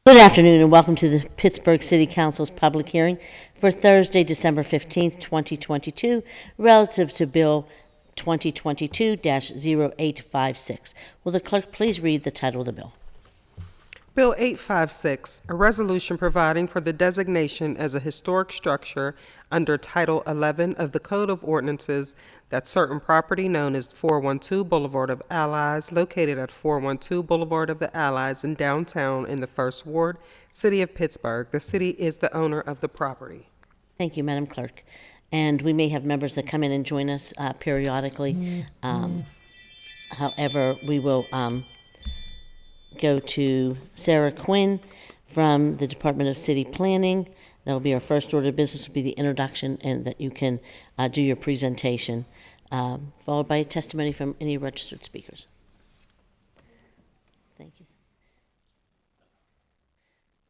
Good afternoon and welcome to the Pittsburgh City Council's public hearing for Thursday, December 15th, 2022, relative to Bill 2022-0856. Will the clerk please read the title of the bill? Bill 856, a resolution providing for the designation as a historic structure under Title 11 of the Code of Ordinances that certain property known as 412 Boulevard of Allies, located at 412 Boulevard of the Allies in downtown in the First Ward, City of Pittsburgh. The city is the owner of the property. Thank you, Madam Clerk. And we may have members that come in and join us periodically. However, we will go to Sarah Quinn from the Department of City Planning. That will be our first order of business, will be the introduction, and that you can do your presentation, followed by a testimony from any registered speakers. Thank you.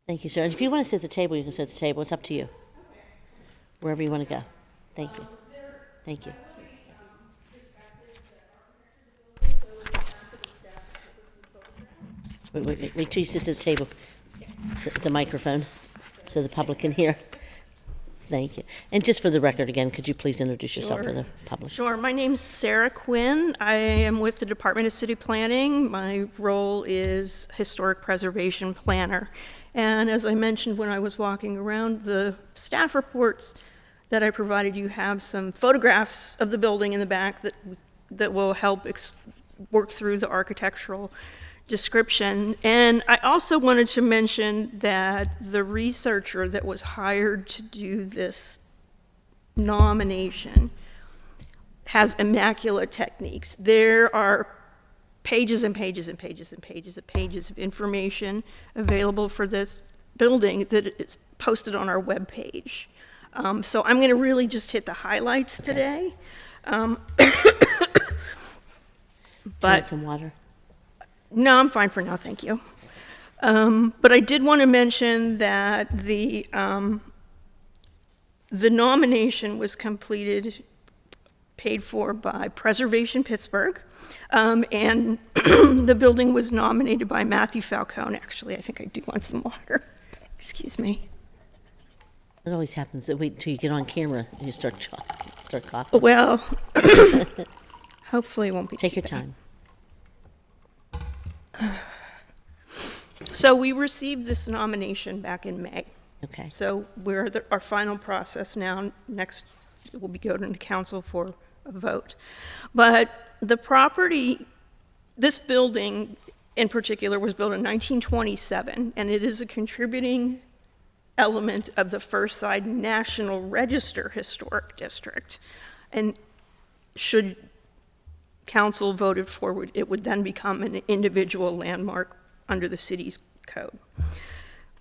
Thank you, sir. And if you want to sit at the table, you can sit at the table. It's up to you. Wherever you want to go. Thank you. Thank you. Wait till you sit at the table, sit at the microphone, so the public can hear. Thank you. And just for the record again, could you please introduce yourself for the public? Sure. My name's Sarah Quinn. I am with the Department of City Planning. My role is Historic Preservation Planner. And as I mentioned when I was walking around, the staff reports that I provided you have some photographs of the building in the back that will help work through the architectural description. And I also wanted to mention that the researcher that was hired to do this nomination has immaculate techniques. There are pages and pages and pages and pages of information available for this building that is posted on our webpage. So I'm going to really just hit the highlights today. But some water. No, I'm fine for now, thank you. But I did want to mention that the nomination was completed, paid for by Preservation Pittsburgh, and the building was nominated by Matthew Falcone. Actually, I think I do want some water. Excuse me. It always happens that wait until you get on camera and you start coughing. Well, hopefully it won't be. Take your time. So we received this nomination back in May. Okay. So we're at our final process now. Next, it will be going to council for a vote. But the property, this building in particular, was built in 1927, and it is a contributing element of the First Side National Register Historic District. And should council voted forward, it would then become an individual landmark under the city's code.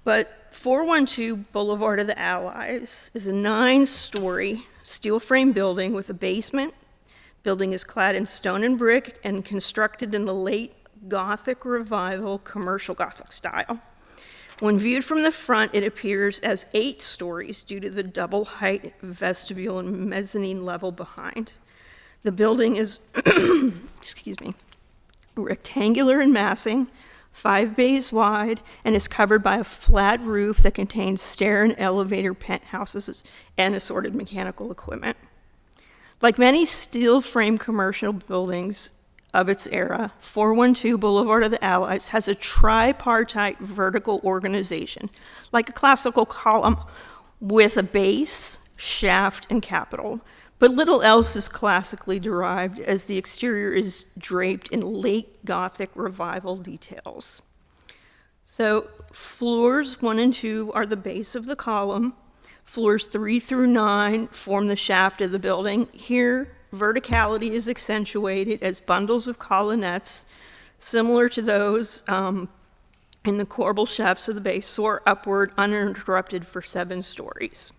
But 412 Boulevard of the Allies is a 9-story steel frame building with a basement. Building is clad in stone and brick and constructed in the late Gothic Revival commercial Gothic style. When viewed from the front, it appears as 8 stories due to the double height vestibule and mezzanine level behind. The building is, excuse me, rectangular in massing, 5 bays wide, and is covered by a flat roof that contains stair and elevator penthouses and assorted mechanical equipment. Like many steel frame commercial buildings of its era, 412 Boulevard of the Allies has a tripartite vertical organization, like a classical column with a base, shaft, and capital. But little else is classically derived, as the exterior is draped in late Gothic Revival details. So floors 1 and 2 are the base of the column. Floors 3 through 9 form the shaft of the building. Here, verticality is accentuated as bundles of colonnettes, similar to those in the corbel shafts of the base, soar upward uninterrupted for 7 stories.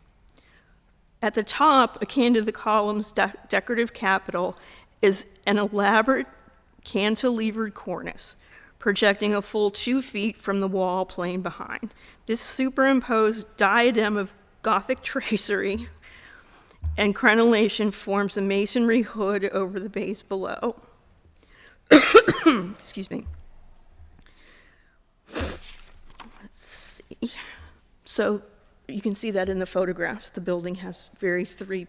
At the top, akin to the column's decorative capital, is an elaborate cantilevered cornice, projecting a full 2 feet from the wall plane behind. This superimposed diadem of Gothic tracery and crenellation forms a masonry hood over the base below. Excuse me. Let's So you can see that in the photographs. The building has three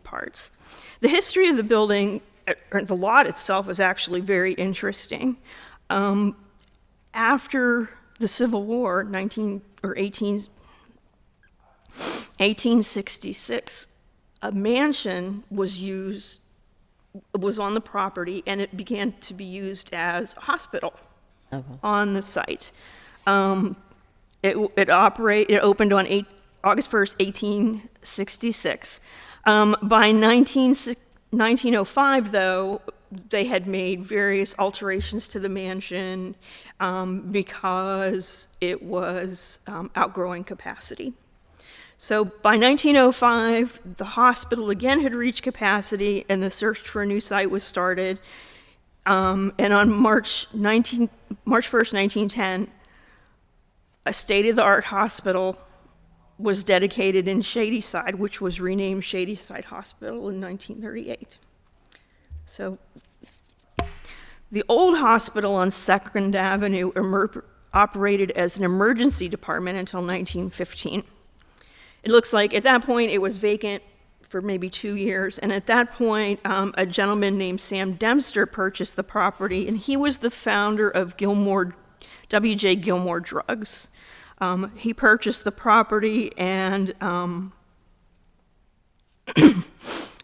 parts. The history of the building, or the lot itself, is actually very interesting. After the Civil War, 1866, a mansion was on the property, and it began to be used as a hospital on the site. It opened on August 1st, 1866. By 1905, though, they had made various alterations to the mansion because it was outgrowing capacity. So by 1905, the hospital again had reached capacity, and the search for a new site was started. And on March 1st, 1910, a state-of-the-art hospital was dedicated in Shadyside, which was renamed Shadyside Hospital in 1938. So the old hospital on 2nd Avenue operated as an emergency department until 1915. It looks like at that point it was vacant for maybe 2 years, and at that point a gentleman named Sam Dempster purchased the property, and he was the founder of W.J. Gilmore Drugs. He purchased the property, and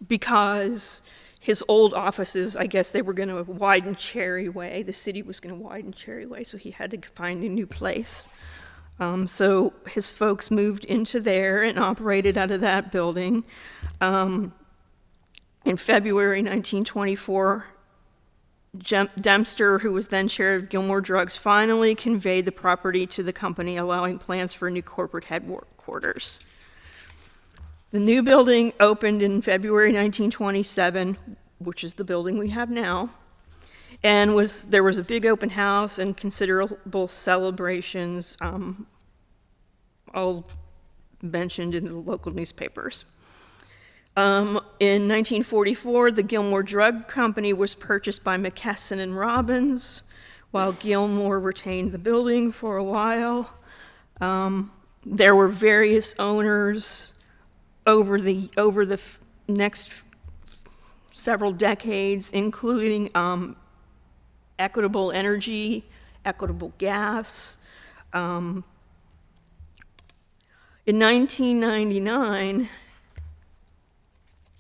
because his old offices, I guess they were going to widen Cherry Way, the city was going to widen Cherry Way, so he had to find a new place. So his folks moved into there and operated out of that building. In February 1924, Dempster, who was then chair of Gilmore Drugs, finally conveyed the property to the company, allowing plans for a new corporate headquarters. The new building opened in February 1927, which is the building we have now, and there was a big open house and considerable celebrations, all mentioned in the local newspapers. In 1944, the Gilmore Drug Company was purchased by McKesson and Robbins, while Gilmore retained the building for a while. There were various owners over the next several decades, including Equitable Energy, Equitable Gas. In 1999,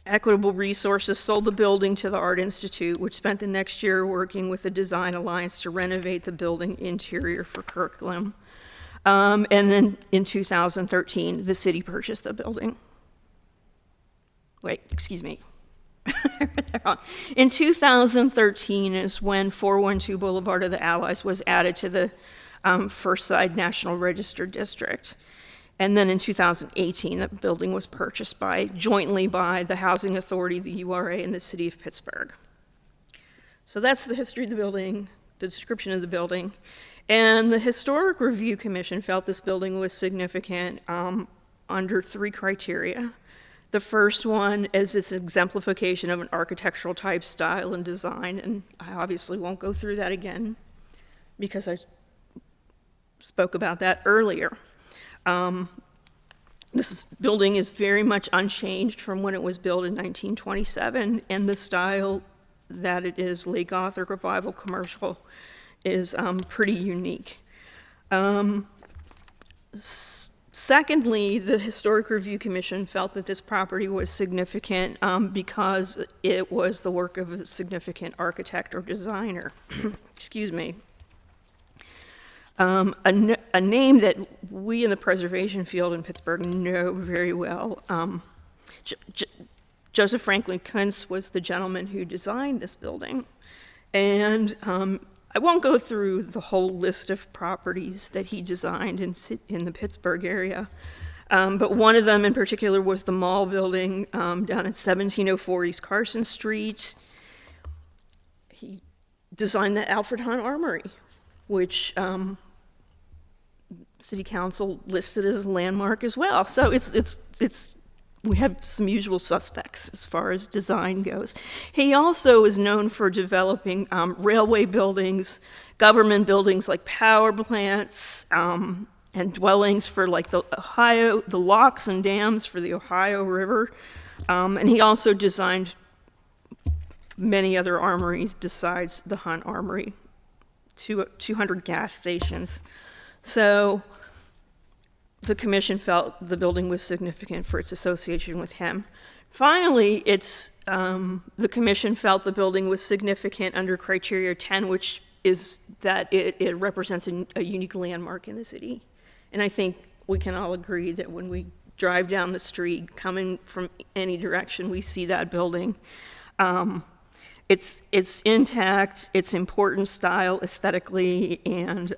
Equitable Resources sold the building to the Art Institute, which spent the next year working with the Design Alliance to renovate the building interior for curriculum. And then in 2013, the city purchased the building. Wait, excuse me. I read that wrong. In 2013 is when 412 Boulevard of the Allies was added to the First Side National Register District. And then in 2018, the building was purchased jointly by the Housing Authority, the URA, and the City of Pittsburgh. So that's the history of the building, the description of the building. And the Historic Review Commission felt this building was significant under 3 criteria. The first one is its exemplification of an architectural type, style, and design, and I obviously won't go through that again because I spoke about that earlier. This building is very much unchanged from when it was built in 1927, and the style that it is, late Gothic Revival commercial, is pretty unique. Secondly, the Historic Review Commission felt that this property was significant because it was the work of a significant architect or designer. Excuse me. A name that we in the preservation field in Pittsburgh know very well. Joseph Franklin Kuntz was the gentleman who designed this building. And I won't go through the whole list of properties that he designed in the Pittsburgh area, but one of them in particular was the Mall Building down at 1704 East Carson Street. He designed the Alfred Hunt Armory, which City Council listed as a landmark as well. So we have some usual suspects as far as design goes. He also is known for developing railway buildings, government buildings like power plants, and dwellings for like the locks and dams for the Ohio River. And he also designed many other armories besides the Hunt Armory, 200 gas stations. So the commission felt the building was significant for its association with him. Finally, the commission felt the building was significant under criteria 10, which is that it represents a unique landmark in the city. And I think we can all agree that when we drive down the street, coming from any direction, we see that building. It's intact, it's important style aesthetically, and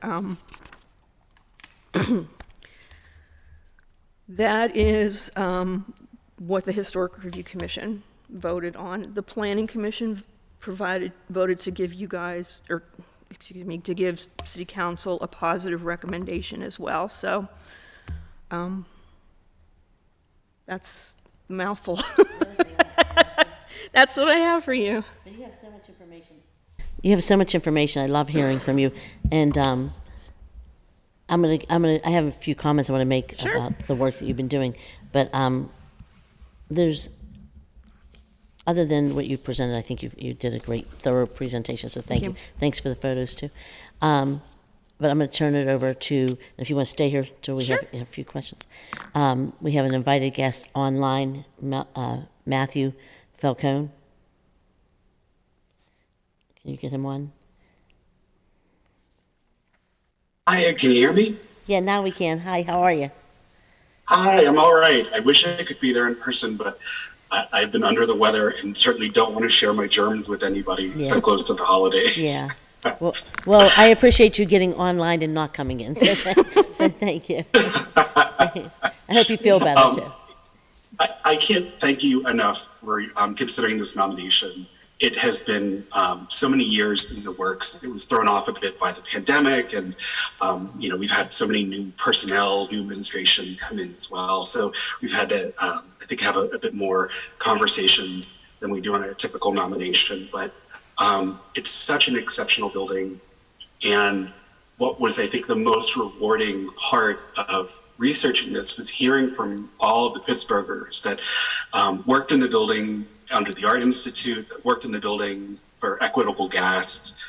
that is what the Historic Review Commission voted on. The Planning Commission voted to give you guys, or excuse me, to give City Council a positive recommendation as well. So that's a mouthful. That's what I have for you. You have so much information. You have so much information. I love hearing from you. And I have a few comments I want to make about the work that you've been doing. But there's, other than what you presented, I think you did a great, thorough presentation. So thank you. Thanks for the photos too. But I'm going to turn it over to, if you want to stay here till we have a few questions. We have an invited guest online, Matthew Falcone. Can you get him on? Hi, can you hear me? Yeah, now we can. Hi, how are you? Hi, I'm all right. I wish I could be there in person, but I've been under the weather and certainly don't want to share my germs with anybody so close to the holidays. Yeah. Well, I appreciate you getting online and not coming in, so thank you. I hope you feel better, too. I can't thank you enough for considering this nomination. It has been so many years in the works. It was thrown off a bit by the pandemic, and we've had so many new personnel, new administration come in as well. So we've had to, I think, have a bit more conversations than we do on a typical nomination. But it's such an exceptional building, and what was, I think, the most rewarding part of researching this was hearing from all of the Pittsburghers that worked in the building under the Art Institute, that worked in the building for Equitable Gas.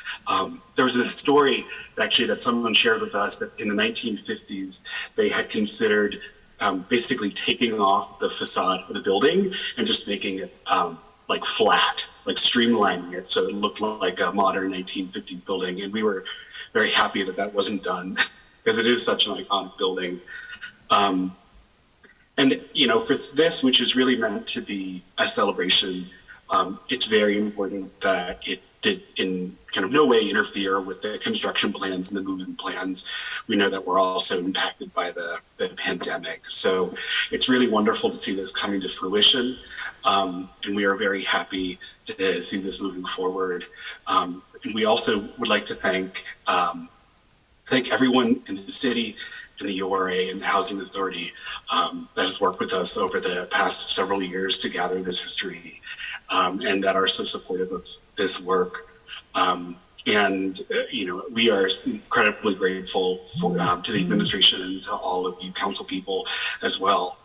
There was a story actually that someone shared with us that in the 1950s, they had considered basically taking off the facade of the building and just making it like flat, like streamlining it so it looked like a modern 1950s building. And we were very happy that that wasn't done because it is such an iconic building. And, for this, which is really meant to be a celebration, it's very important that it did in kind of no way interfere with the construction plans and the movement plans. We know that we're also impacted by the pandemic. So it's really wonderful to see this coming to fruition. And we are very happy to see this moving forward. And we also would like to thank everyone in the city, in the URA and the Housing Authority that has worked with us over the past several years to gather this history and that are so supportive of this work. We are incredibly grateful to the administration and to all of you council people as well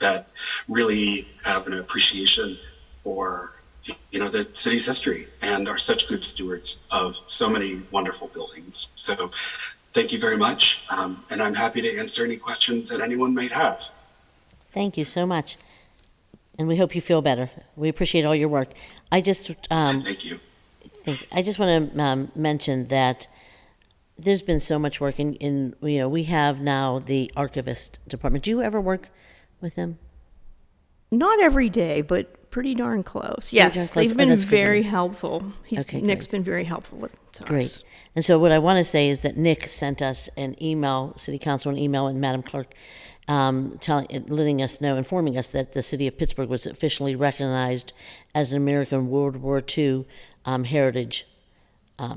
that really have an appreciation for the city's history and are such good stewards of so many wonderful buildings. So thank you very much, and I'm happy to answer any questions that anyone might have. Thank you so much, and we hope you feel better. We appreciate all your work. Thank you. I just want to mention that there's been so much work in we have now the archivist department. Do you ever work with them? Not every day, but pretty darn close. Yes, they've been very helpful. Nick's been very helpful with us. Great. And so what I want to say is that Nick sent us an email, City Council an email, and Madam Clerk, informing us that the city of Pittsburgh was officially recognized as an American World War II heritage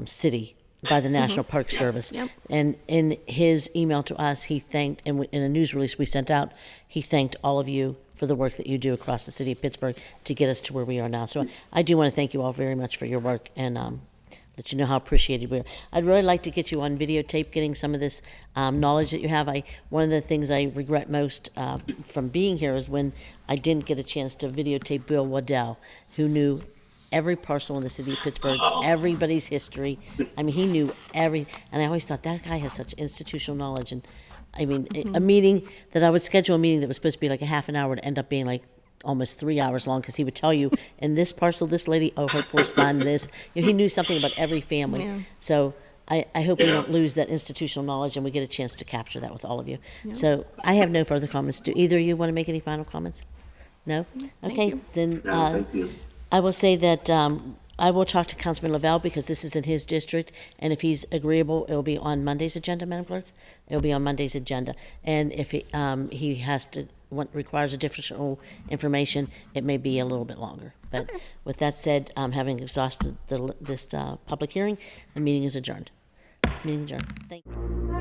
city by the National Park Service. Yep. And in his email to us, he thanked, and in a news release we sent out, he thanked all of you for the work that you do across the city of Pittsburgh to get us to where we are now. So I do want to thank you all very much for your work, and let you know how appreciated we are. I'd really like to get you on videotape, getting some of this knowledge that you have. One of the things I regret most from being here is when I didn't get a chance to videotape Bill Waddell, who knew every parcel in the city of Pittsburgh, everybody's history. I mean, he knew and I always thought that guy has such institutional knowledge. And I mean, a meeting that I would schedule a meeting that was supposed to be like a half an hour to end up being like almost 3 hours long, because he would tell you, in this parcel, this lady, oh, her poor son, this. He knew something about every family. Yeah. So I hope we don't lose that institutional knowledge and we get a chance to capture that with all of you. So I have no further comments. Do either of you want to make any final comments? No? Okay, then Thank you. I will say that I will talk to Councilman Lavelle, because this is in his district, and if he's agreeable, it will be on Monday's agenda, Madam Clerk. It'll be on Monday's agenda. And if he has to, requires additional information, it may be a little bit longer. But with that said, having exhausted this public hearing, the meeting is adjourned. Meeting adjourned. Thank you.